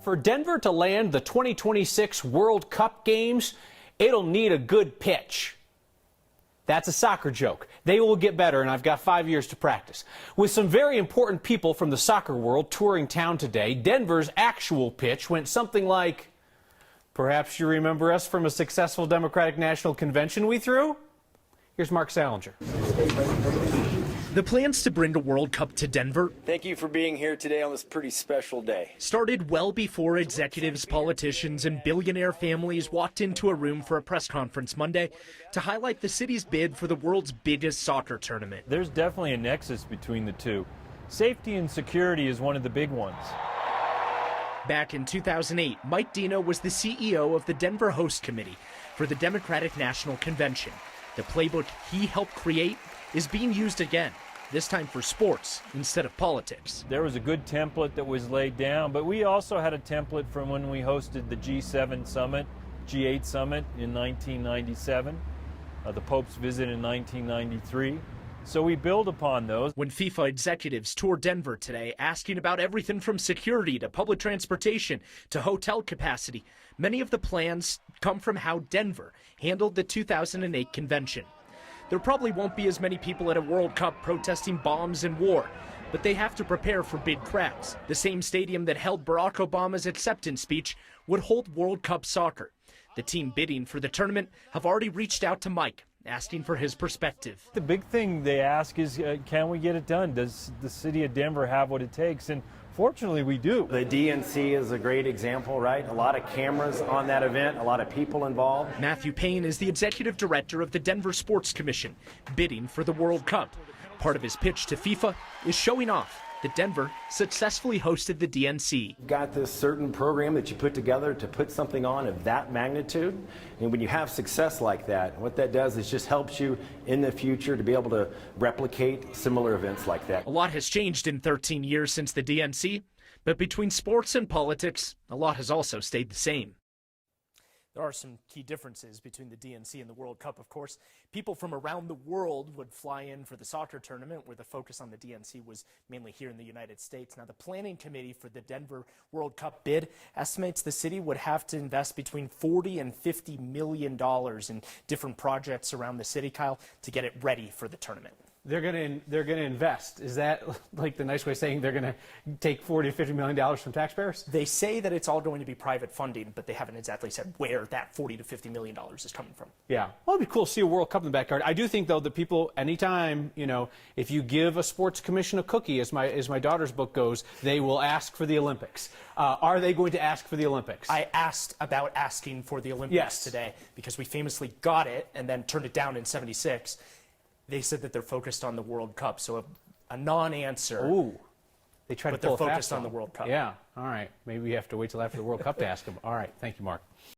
For Denver to land the 2026 World Cup games, it'll need a good pitch. That's a soccer joke. They will get better, and I've got 5 years to practice. With some very important people from the soccer world touring town today, Denver's actual pitch went something like, perhaps you remember us from a successful Democratic National Convention we threw? Here's Mark Salinger. The plans to bring the World Cup to Denver. Thank you for being here today on this pretty special day. Started well before executives, politicians, and billionaire families walked into a room for a press conference Monday to highlight the city's bid for the world's biggest soccer tournament. There's definitely a nexus between the two. Safety and security is one of the big ones. Back in 2008, Mike Dino was the CEO of the Denver Host Committee for the Democratic National Convention. The playbook he helped create is being used again, this time for sports instead of politics. There was a good template that was laid down, but we also had a template from when we hosted the G7 summit, G8 summit in 1997, the Pope's visit in 1993. So we build upon those. When FIFA executives toured Denver today, asking about everything from security to public transportation to hotel capacity, many of the plans come from how Denver handled the 2008 convention. There probably won't be as many people at a World Cup protesting bombs and war, but they have to prepare for big crowds. The same stadium that held Barack Obama's acceptance speech would hold World Cup soccer. The team bidding for the tournament have already reached out to Mike, asking for his perspective. The big thing they ask is, can we get it done? Does the city of Denver have what it takes? And fortunately, we do. The DNC is a great example, right? A lot of cameras on that event, a lot of people involved. Matthew Payne is the executive director of the Denver Sports Commission, bidding for the World Cup. Part of his pitch to FIFA is showing off that Denver successfully hosted the DNC. You've got this certain program that you put together to put something on of that magnitude. And when you have success like that, what that does is just helps you in the future to be able to replicate similar events like that. A lot has changed in 13 years since the DNC, but between sports and politics, a lot has also stayed the same. There are some key differences between the DNC and the World Cup, of course. People from around the world would fly in for the soccer tournament, where the focus on the DNC was mainly here in the United States. Now, the planning committee for the Denver World Cup bid estimates the city would have to invest between $40 and $50 million in different projects around the city, Kyle, to get it ready for the tournament. They're going to invest. Is that like the nice way of saying they're going to take $40 to $50 million from taxpayers? They say that it's all going to be private funding, but they haven't exactly said where that $40 to $50 million is coming from. Yeah. Well, it'd be cool to see a World Cup in the backyard. I do think, though, that people, anytime, if you give a sports commission a cookie, as my daughter's book goes, they will ask for the Olympics. Are they going to ask for the Olympics? I asked about asking for the Olympics today because we famously got it and then turned it down in '76. They said that they're focused on the World Cup, so a non-answer. Ooh, they try to pull but they're a focused fast on the World Cup. Yeah, all right. Maybe we have to wait till after the World Cup to ask them. All right, thank you, Mark.